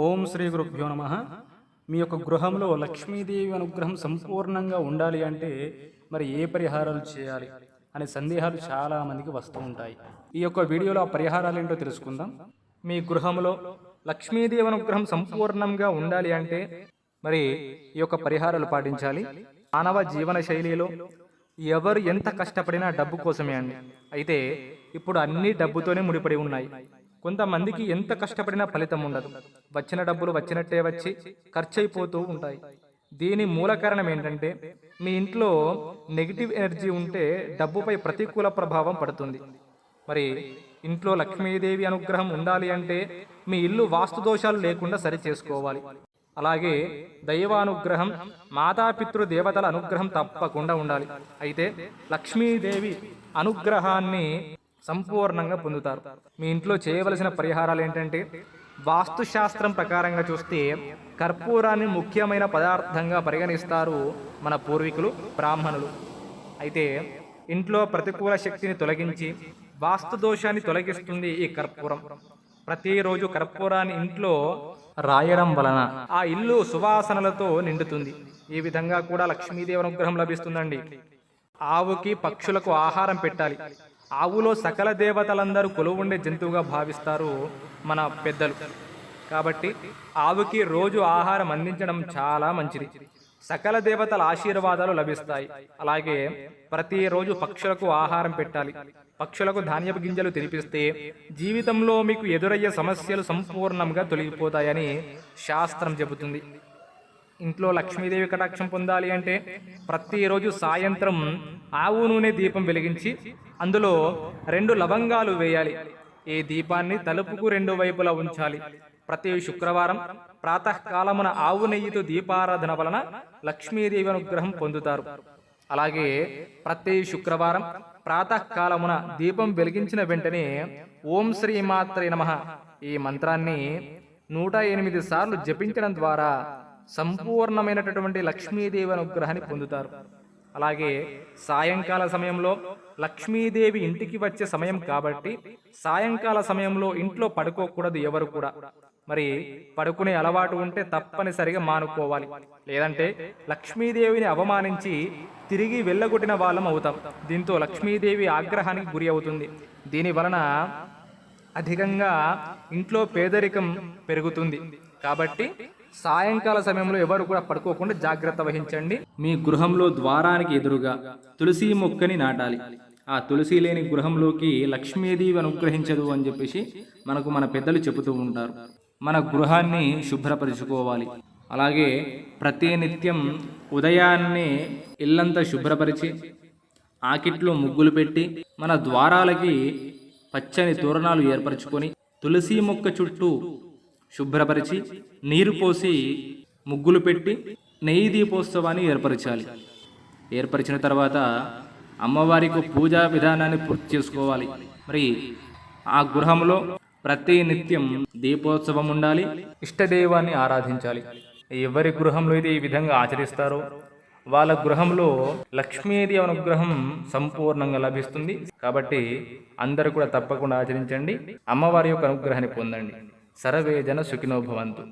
ఓం శ్రీ గురుభ్యో నమ. మీ యొక్క గృహంలో లక్ష్మీదేవి అనుగ్రహం సంపూర్ణంగా ఉండాలి అంటే మరి ఏ పరిహారాలు చేయాలి అనే సందేహాలు చాలామందికి వస్తూ ఉంటాయి. ఈ యొక్క వీడియోలో ఆ పరిహారాలు ఏంటో తెలుసుకుందాం. మీ గృహంలో లక్ష్మీదేవి అనుగ్రహం సంపూర్ణంగా ఉండాలి అంటే మరి ఈ యొక్క పరిహారాలు పాటించాలి. మానవ జీవన శైలిలో ఎవరు ఎంత కష్టపడినా డబ్బు కోసమే అండి. అయితే ఇప్పుడు అన్ని డబ్బుతోనే ముడిపడి ఉన్నాయి. కొంతమందికి ఎంత కష్టపడినా ఫలితం ఉండదు. వచ్చిన డబ్బులు వచ్చినట్టే వచ్చి ఖర్చు అయిపోతూ ఉంటాయి. దీని మూల కారణం ఏంటంటే మీ ఇంట్లో నెగిటివ్ ఎనర్జీ ఉంటే డబ్బుపై ప్రతికూల ప్రభావం పడుతుంది. మరి ఇంట్లో లక్ష్మీదేవి అనుగ్రహం ఉండాలి అంటే మీ ఇల్లు వాస్తు దోషాలు లేకుండా సరి చేసుకోవాలి. అలాగే దైవానుగ్రహం, మాతాపితృ దేవతల అనుగ్రహం తప్పకుండా ఉండాలి. అయితే లక్ష్మీదేవి అనుగ్రహాన్ని సంపూర్ణంగా పొందుతారు. మీ ఇంట్లో చేయవలసిన పరిహారాలు ఏంటంటే వాస్తుశాస్త్రం ప్రకారంగా చూస్తే కర్పూరాన్ని ముఖ్యమైన పదార్థంగా పరిగణిస్తారు మన పూర్వీకులు బ్రాహ్మణులు. అయితే ఇంట్లో ప్రతికూల శక్తిని తొలగించి వాస్తు దోషాన్ని తొలగిస్తుంది ఈ కర్పూరం. ప్రతిరోజు కర్పూరాన్ని ఇంట్లో రాయడం వలన ఆ ఇల్లు సువాసనలతో నిండుతుంది. ఈ విధంగా కూడా లక్ష్మీదేవి అనుగ్రహం లభిస్తుందండి. ఆవుకి పక్షులకు ఆహారం పెట్టాలి. ఆవులో సకల దేవతలందరూ కొలువుండే జంతువుగా భావిస్తారు మన పెద్దలు. కాబట్టి ఆవుకి రోజు ఆహారం అందించడం చాలా మంచిది. సకల దేవతల ఆశీర్వాదాలు లభిస్తాయి. అలాగే ప్రతిరోజు పక్షులకు ఆహారం పెట్టాలి. పక్షులకు ధాన్యపు గింజలు తినిపిస్తే జీవితంలో మీకు ఎదురయ్యే సమస్యలు సంపూర్ణంగా తొలగిపోతాయని శాస్త్రం చెబుతుంది. ఇంట్లో లక్ష్మీదేవి కటాక్షం పొందాలి అంటే ప్రతిరోజు సాయంత్రం ఆవు నూనె దీపం వెలిగించి అందులో 2 లవంగాలు వేయాలి. ఈ దీపాన్ని తలుపుకు 2 వైపులా ఉంచాలి. ప్రతి శుక్రవారం ప్రాతకాలమున ఆవు నెయ్యితో దీపారాధన వలన లక్ష్మీదేవి అనుగ్రహం పొందుతారు. అలాగే ప్రతి శుక్రవారం ప్రాతకాలమున దీపం వెలిగించిన వెంటనే ఓం శ్రీ మాత్రే నమః ఈ మంత్రాన్ని 108 సార్లు జపించడం ద్వారా సంపూర్ణమైనటువంటి లక్ష్మీదేవి అనుగ్రహాన్ని పొందుతారు. అలాగే సాయంకాల సమయంలో లక్ష్మీదేవి ఇంటికి వచ్చే సమయం కాబట్టి సాయంకాల సమయంలో ఇంట్లో పడుకోకూడదు ఎవరు కూడా. మరి పడుకునే అలవాటు ఉంటే తప్పనిసరిగా మానుకోవాలి. లేదంటే లక్ష్మీదేవిని అవమానించి తిరిగి వెళ్ళగొట్టిన వాళ్ళం అవుతాం. దీంతో లక్ష్మీదేవి ఆగ్రహానికి గురి అవుతుంది. దీని వలన అధికంగా ఇంట్లో పేదరికం పెరుగుతుంది. కాబట్టి సాయంకాల సమయంలో ఎవరు కూడా పడుకోకుండా జాగ్రత్త వహించండి. మీ గృహంలో ద్వారానికి ఎదురుగా తులసి మొక్కని నాటాలి. ఆ తులసి లేని గృహంలోకి లక్ష్మీదేవి అనుగ్రహించదు అని చెప్పేసి మనకు మన పెద్దలు చెబుతూ ఉంటారు. మన గృహాన్ని శుభ్రపరచుకోవాలి. అలాగే ప్రతినిత్యం ఉదయాన్నే ఇల్లంతా శుభ్రపరిచి ఆకిట్లో ముగ్గులు పెట్టి మన ద్వారాలకి పచ్చని తోరణాలు ఏర్పరచుకొని తులసి మొక్క చుట్టూ శుభ్రపరిచి నీరు పోసి ముగ్గులు పెట్టి నెయ్యి దీపోత్సవాన్ని ఏర్పరచాలి. ఏర్పరిచిన తర్వాత అమ్మవారికి పూజా విధానాన్ని పూర్తి చేసుకోవాలి. మరి ఆ గృహంలో ప్రతి నిత్యం దీపోత్సవం ఉండాలి. ఇష్టదైవాన్ని ఆరాధించాలి. ఎవరి గృహంలో అయితే ఈ విధంగా ఆచరిస్తారో వాళ్ళ గృహంలో లక్ష్మీదేవి అనుగ్రహం సంపూర్ణంగా లభిస్తుంది. కాబట్టి అందరూ కూడా తప్పకుండా ఆచరించండి. అమ్మవారి యొక్క అనుగ్రహాన్ని పొందండి. సర్వే జన సుఖినో భవంతు.